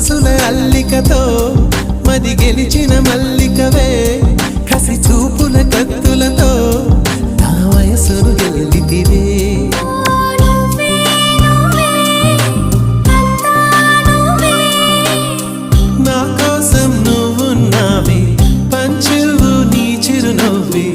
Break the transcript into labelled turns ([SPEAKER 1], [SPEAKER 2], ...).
[SPEAKER 1] సొగసుల అల్లికతో మది గెలిచిన మల్లికవే కసి చూపుల కత్తులతో నా వయసును గెలితివే నా కోసం నువ్వున్నావే పంచువు నీ చిరునవ్వే